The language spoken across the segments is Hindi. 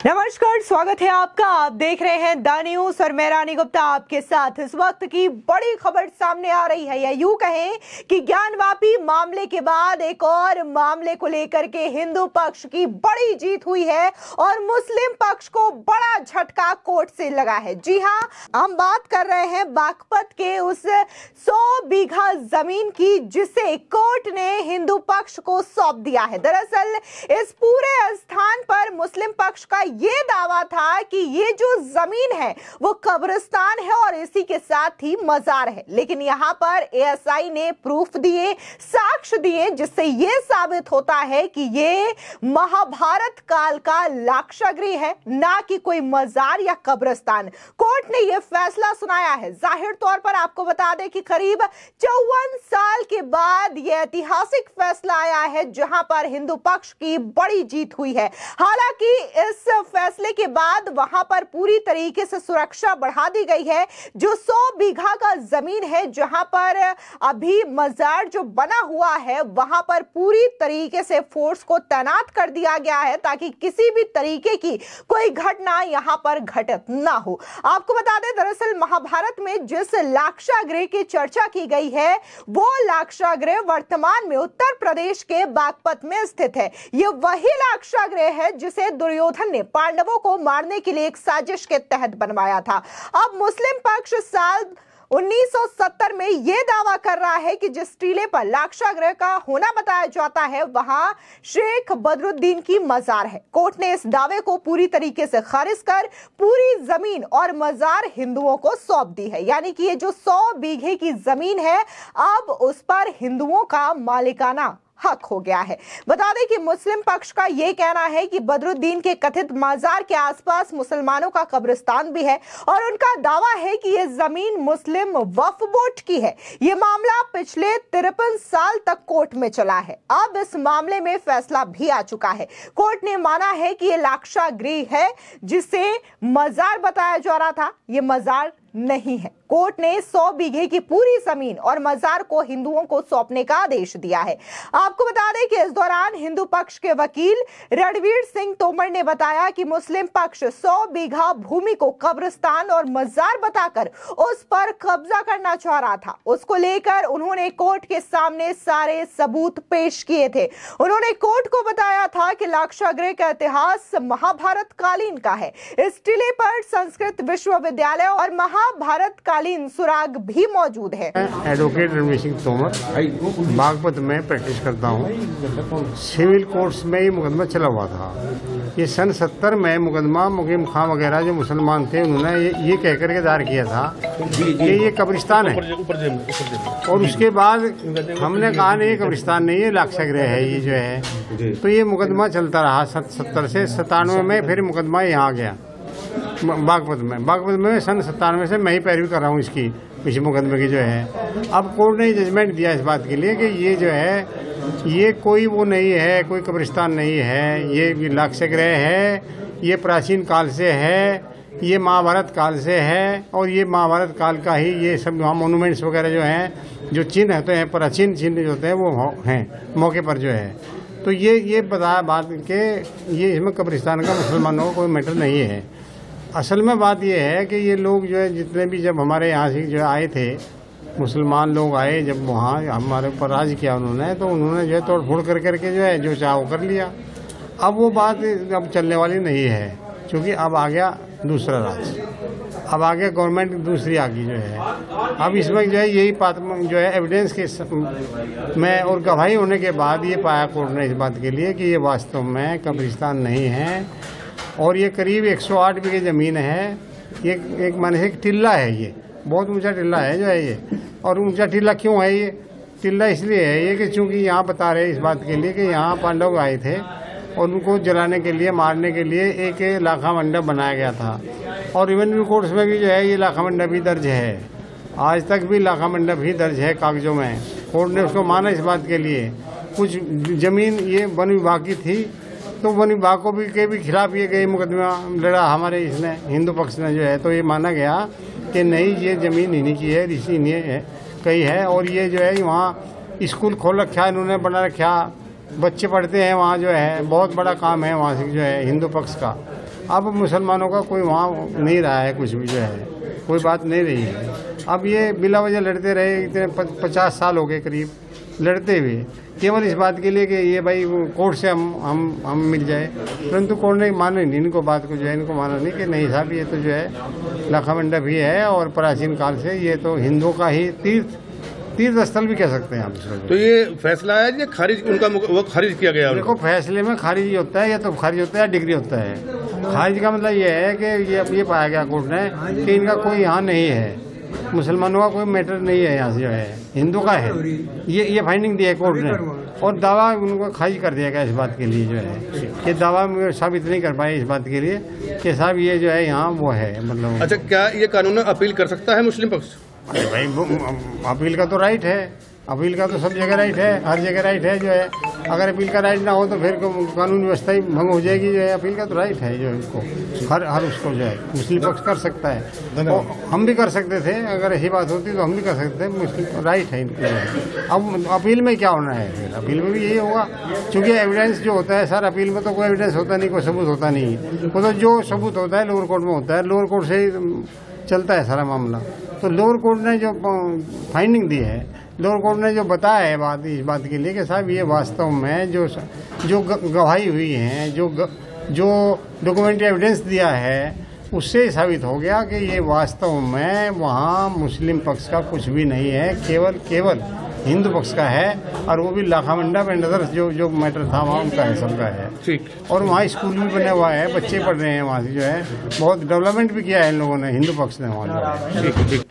नमस्कार, स्वागत है आपका। आप देख रहे हैं द न्यूज़ और मैं रानी गुप्ता आपके साथ। इस वक्त की बड़ी खबर सामने आ रही है, या यूं कहें कि ज्ञानवापी मामले के बाद एक और मामले को लेकर के हिंदू पक्ष की बड़ी जीत हुई है और मुस्लिम पक्ष को बड़ा झटका कोर्ट से लगा है। जी हां, हम बात कर रहे हैं बागपत के उस 100 बीघा जमीन की जिसे कोर्ट ने हिंदू पक्ष को सौंप दिया है। दरअसल इस पूरे स्थान पर मुस्लिम पक्ष का ये दावा था कि ये जो जमीन है वो कब्रिस्तान है और इसी के साथ ही मजार है, लेकिन यहां पर एएसआई ने प्रूफ दिए, साक्ष्य दिए, जिससे ये साबित होता है कि ये महाभारत काल का लाक्षागृह है, ना कि कोई मजार या कब्रिस्तान। कोर्ट ने यह फैसला सुनाया है। जाहिर तौर पर आपको बता दें कि करीब 54 साल के बाद यह ऐतिहासिक फैसला आया है जहां पर हिंदू पक्ष की बड़ी जीत हुई है। हालांकि इस फैसले के बाद वहां पर पूरी तरीके से सुरक्षा बढ़ा दी गई है। जो 100 बीघा का जमीन है जहां पर अभी मजार जो बना हुआ है वहां पर पूरी तरीके से फोर्स को तैनात कर दिया गया है ताकि किसी भी तरीके की कोई घटना यहां पर घटित ना हो। आपको बता दें, दरअसल महाभारत में जिस लाक्षागृह की चर्चा की गई है वो लाक्षागृह वर्तमान में उत्तर प्रदेश के बागपत में स्थित है। यह वही लाक्षागृह है जिसे दुर्योधन ने पांडवों को मारने के लिए एक साजिश के तहत बनवाया था। अब मुस्लिम पक्ष साल 1970 में यह दावा कर रहा है कि जिस टीले पर लाक्षागृह का होना बताया जाता है वहां शेख बदरुद्दीन की मजार है। कोर्ट ने इस दावे को पूरी तरीके से खारिज कर पूरी जमीन और मजार हिंदुओं को सौंप दी है। यानी कि ये जो 100 बीघे की जमीन है अब उस पर हिंदुओं का मालिकाना हक हो गया है। बता दें कि मुस्लिम पक्ष का यह कहना है कि बदरुद्दीन के कथित मजार के आसपास मुसलमानों का कब्रिस्तान भी है और उनका दावा है कि यह जमीन मुस्लिम वक्फ बोर्ड की है। यह मामला पिछले 53 साल तक कोर्ट में चला है। अब इस मामले में फैसला भी आ चुका है। कोर्ट ने माना है कि यह लाक्षागृह है जिसे मजार बताया जा रहा था, यह मजार नहीं है। कोर्ट ने 100 बीघे की पूरी जमीन और मजार को हिंदुओं को सौंपने का आदेश दिया है। आपको बता दें कि इस दौरान हिंदू पक्ष के वकील रणवीर सिंह तोमर ने बताया कि मुस्लिम पक्ष 100 बीघा भूमि को कब्रिस्तान और मजार बताकर उस पर कब्जा करना चाह रहा था। उसको लेकर उन्होंने कोर्ट के सामने सारे सबूत पेश किए थे। उन्होंने कोर्ट को बताया था कि लाक्षागृह का इतिहास महाभारत कालीन का है। इस टिले पर संस्कृत विश्वविद्यालय और महाभारत कालीन सुराग भी मौजूद है। एडवोकेट रणवीर सिंह तोमर बागपत में प्रैक्टिस करता हूँ। सिविल कोर्ट्स में ये मुकदमा चला हुआ था। ये सन 70 में मुकदमा मुकीम खां वगैरह जो मुसलमान थे उन्होंने ये कह करके दायर किया था कि ये कब्रिस्तान है, और उसके बाद हमने कहा नहीं ये कब्रिस्तान नहीं, ये लाक्षागृह है ये जो है। तो ये मुकदमा चलता रहा 70 से 97 में फिर मुकदमा यहाँ आ गया बागपत में सन 97 से मैं ही पैरवी कर रहा हूँ इसकी, इस मुकदमे की जो है। अब कोर्ट ने जजमेंट दिया इस बात के लिए कि ये जो है ये कोई वो नहीं है, कोई कब्रिस्तान नहीं है, ये लाक्षागृह है, ये प्राचीन काल से है, ये महाभारत काल से है, और ये महाभारत काल का ही ये सब वहाँ मोनूमेंट्स वगैरह जो हैं, जो चिन्ह होते हैं, प्राचीन चिन्ह जो होते हैं वो हैं मौके पर जो है। तो ये बताया बात के ये इसमें कब्रिस्तान का मुसलमानों का कोई मैटर नहीं है। असल में बात यह है कि ये लोग जो है जितने भी जब हमारे यहाँ से जो आए थे मुसलमान लोग आए, जब वहाँ हमारे ऊपर राज किया उन्होंने, तो उन्होंने जो है तोड़ फोड़ करके जो है जो चाह वो कर लिया। अब वो बात अब चलने वाली नहीं है, क्योंकि अब आ गया दूसरा राज, अब आ गया गवर्नमेंट दूसरी आ गई जो है। अब इसमें जो है यही बात जो है एविडेंस के में और गवाही होने के बाद ये पाया कोर्ट ने इस बात के लिए कि ये वास्तव में कब्रिस्तान नहीं है, और ये करीब 108 बीघे ज़मीन है। ये एक माने से एक टिल्ला है, ये बहुत ऊंचा टिल्ला है जो है ये। और ऊंचा टिल्ला क्यों है ये? टिल्ला इसलिए है ये कि चूँकि यहाँ बता रहे इस बात के लिए कि यहाँ पांडव आए थे और उनको जलाने के लिए, मारने के लिए एक लाखा मंडप बनाया गया था। और रेवेन्यू कोर्ट्स में भी जो है ये लाखा मंडप भी दर्ज है, आज तक भी लाखा मंडप ही दर्ज है कागजों में। कोर्ट ने उसको माना इस बात के लिए। कुछ ज़मीन ये वन विभाग की थी, तो वन विभाग को भी के भी खिलाफ ये गई मुकदमा लड़ा हमारे इसने हिंदू पक्ष ने जो है। तो ये माना गया कि नहीं ये ज़मीन इन्हीं की है, ऋषि ने कही है। और ये जो है वहाँ स्कूल खोल रखा है इन्होंने, बना रखा, बच्चे पढ़ते हैं वहाँ जो है, बहुत बड़ा काम है वहाँ से जो है हिंदू पक्ष का। अब मुसलमानों का कोई वहाँ नहीं रहा है, कुछ भी जो है कोई बात नहीं रही है। अब ये बिला वजह लड़ते रहे, इतने 50 साल हो गए करीब लड़ते हुए, केवल इस बात के लिए कि ये भाई कोर्ट से हम मिल जाए, परंतु कोर्ट ने माना नहीं इनको बात को, जो है इनको माना नहीं कि नहीं साहब ये तो जो है लाखा मंडप ही है और प्राचीन काल से ये तो हिंदुओं का ही तीर्थ स्थल भी कह सकते हैं आप। तो ये फैसला है या खारिज, उनका वो खारिज किया गया? देखो फैसले में खारिज ही होता है, या तो खारिज होता है या डिग्री होता है। खारिज का मतलब ये है कि ये पाया गया कोर्ट ने कि इनका कोई यहाँ नहीं है, मुसलमानों का कोई मैटर नहीं है यहाँ से, जो है हिंदू का है, ये फाइंडिंग दी है कोर्ट ने, और दावा उनको खारिज कर दिया गया इस बात के लिए, जो है ये दावा साबित नहीं कर पाए इस बात के लिए कि साहब ये जो है यहाँ वो है, मतलब। अच्छा, क्या ये कानून अपील कर सकता है मुस्लिम पक्ष? अरे भाई अपील का तो राइट है, अपील का तो सब जगह राइट है, हर जगह राइट है, जो है अगर अपील का राइट ना हो तो फिर कानून व्यवस्था ही भंग हो जाएगी, जो है अपील का तो राइट है, जो इसको हर उसको जो है मुस्लिम पक्ष कर सकता है, तो हम भी कर सकते थे, अगर ऐसी बात होती तो हम भी कर सकते थे, मुस्लिम राइट है इनके लिए। अब अपील में क्या होना है, फिर अपील में भी यही होगा, क्योंकि एविडेंस जो होता है सर, अपील में तो कोई एविडेंस होता नहीं, कोई सबूत होता नहीं, वो तो जो सबूत होता है लोअर कोर्ट में होता है, लोअर कोर्ट से चलता है सारा मामला। तो लोअर कोर्ट ने जो फाइंडिंग दी है, लोअर कोर्ट ने जो बताया है बात, इस बात के लिए कि साहब ये वास्तव में जो गवाही हुई है, जो डॉक्यूमेंट्री एविडेंस दिया है, उससे साबित हो गया कि ये वास्तव में वहाँ मुस्लिम पक्ष का कुछ भी नहीं है, केवल हिंदू पक्ष का है, और वो भी लाखा मंडप एंड अदर्स जो मैटर था वहाँ उनका है, सबका है। ठीक। और वहाँ स्कूल भी बने हुआ है, बच्चे पढ़ रहे हैं वहाँ से, जो है बहुत डेवलपमेंट भी किया है इन लोगों ने, हिंदू पक्ष ने वहाँ।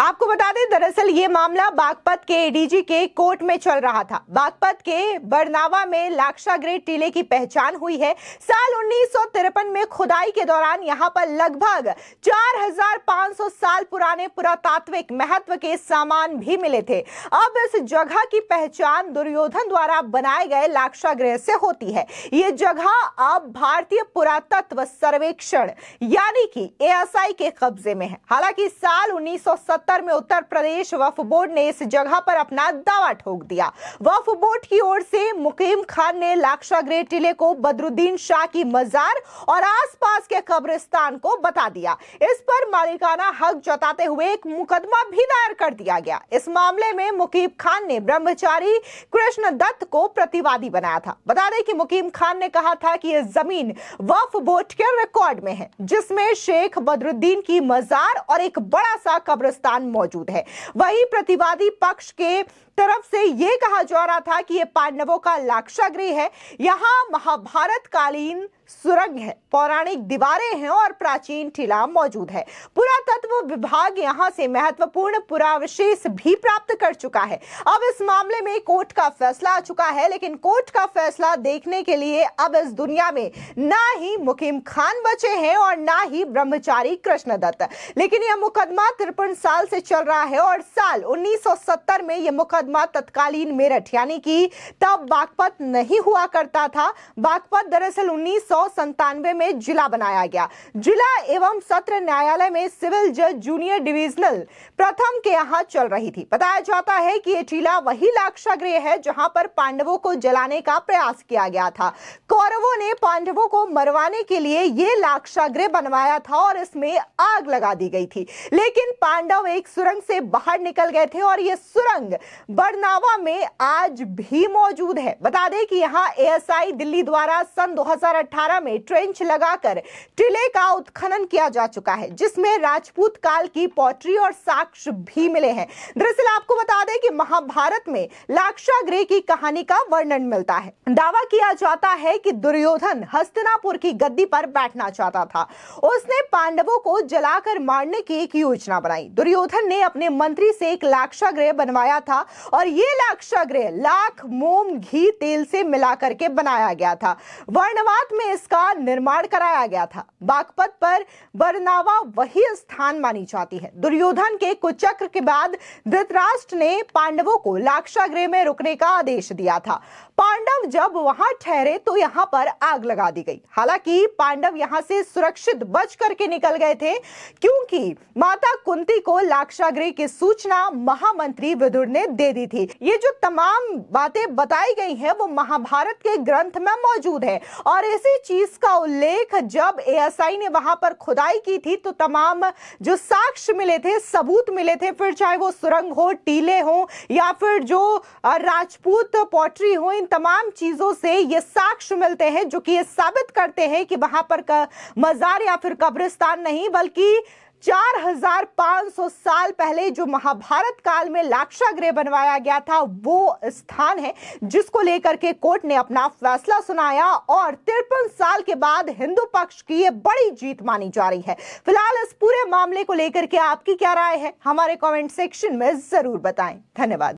आपको बता दें, दरअसल ये मामला बागपत के एडीजी के कोर्ट में चल रहा था। बागपत के बरनावा में लाक्षागृह टीले की पहचान हुई है। साल 1953 में खुदाई के दौरान यहाँ पर लगभग 4500 साल पुराने पुरातात्विक महत्व के सामान भी मिले थे। अब इस जगह की पहचान दुर्योधन द्वारा बनाए गए लाक्षागृह से होती है। ये जगह अब भारतीय पुरातत्व सर्वेक्षण यानी कि ASI के कब्जे में है। हालांकि साल 1970 में उत्तर प्रदेश वक्फ बोर्ड ने इस जगह पर अपना दावा ठोक दिया। वक्फ बोर्ड की ओर से मुकीम खान ने लाक्षागृह टीले को बदरुद्दीन शाह की मजार और आसपास के कब्रिस्तान को बता दिया। इस पर मालिकाना हक जताते हुए एक मुकदमा भी दायर कर दिया गया। इस मामले में मुकीम खान ने ब्रह्मचारी कृष्ण दत्त को प्रतिवादी बनाया था। बता दें कि मुकीम खान ने कहा था कि यह जमीन वक्फ बोर्ड के रिकॉर्ड में है, जिसमें शेख बदरुद्दीन की मजार और एक बड़ा सा कब्रिस्तान मौजूद है। वही प्रतिवादी पक्ष के तरफ से यह कहा जा रहा था कि यह पांडवों का लाक्षागृह है। यहाँ महाभारत कालीन सुरंग है, पौराणिक दीवारें हैं और प्राचीन टीला मौजूद है। पुरातत्व विभाग यहां से महत्वपूर्ण पुरावशेष भी प्राप्त कर चुका है। अब इस मामले में कोर्ट का फैसला आ चुका है, लेकिन कोर्ट का फैसला देखने के लिए अब इस दुनिया में ना ही मुकीम खान बचे हैं और ना ही ब्रह्मचारी कृष्ण दत्त। लेकिन यह मुकदमा 53 साल से चल रहा है और साल 1970 में यह मुकदमा तत्कालीन मेरठ यानी कि तब बागपत नहीं हुआ करता था। बागपत दरअसल 1997 में जिला बनाया गया। जिला एवं सत्र न्यायालय में सिविल जज जूनियर डिविजनल प्रथम के यहाँ चल रही थी। बताया जाता है कि यह टीला वही लाक्षागृह है जहां पर पांडवों को जलाने का प्रयास किया गया था। कौरवों ने पांडवों को मरवाने के लिए यह लाक्षागृह बनवाया था और इसमें आग लगा दी गई थी। लेकिन पांडव एक सुरंग से बाहर निकल गए थे और यह सुरंग बरनावा में आज भी मौजूद है। बता दें कि यहाँ ASI दिल्ली द्वारा सन 2018 में ट्रेंच लगाकर टीले का उत्खनन किया जा चुका है, जिसमें राजपूत काल की पॉटरी और साक्ष्य भी मिले हैं। दरअसल आपको बता दें कि महाभारत में लाक्षागृह की कहानी का वर्णन मिलता है। दावा किया जाता है कि दुर्योधन हस्तिनापुर की गद्दी पर बैठना चाहता था। उसने पांडवों को जलाकर मारने की एक योजना बनाई। दुर्योधन ने अपने मंत्री से एक लाक्षागृह बनवाया था और यह लाक्षागृह लाख, मोम, घी, तेल से मिलाकर के बनाया गया था। वर्णवात में इसका निर्माण कराया गया था। बागपत पर बरनावा वही स्थान मानी जाती है। दुर्योधन के कुचक्र के बाद धृतराष्ट्र ने पांडवों को लाक्षागृह में रुकने का आदेश दिया था। पांडव जब वहां ठहरे तो यहां पर आग लगा दी गई। हालांकि पांडव यहां से सुरक्षित बच करके निकल गए थे, क्योंकि माता कुंती को लाक्षागृह की सूचना महामंत्री विदुर ने दे दी थी। ये जो तमाम बातें बताई गई हैं वो महाभारत के ग्रंथ में मौजूद है और इसी चीज का उल्लेख जब एएसआई ने वहां पर खुदाई की थी तो तमाम जो साक्ष्य मिले थे, सबूत मिले थे, फिर चाहे वो सुरंग हो, टीले हो या फिर जो राजपूत पॉटरी हो, इन तमाम चीजों से ये साक्ष्य मिलते हैं जो कि ये साबित करते हैं कि वहां पर मजार या फिर कब्रिस्तान नहीं बल्कि 4500 साल पहले जो महाभारत काल में लाक्षागृह बनवाया गया था वो स्थान है, जिसको लेकर के कोर्ट ने अपना फैसला सुनाया और 53 साल के बाद हिंदू पक्ष की ये बड़ी जीत मानी जा रही है। फिलहाल इस पूरे मामले को लेकर के आपकी क्या राय है, हमारे कमेंट सेक्शन में जरूर बताएं। धन्यवाद।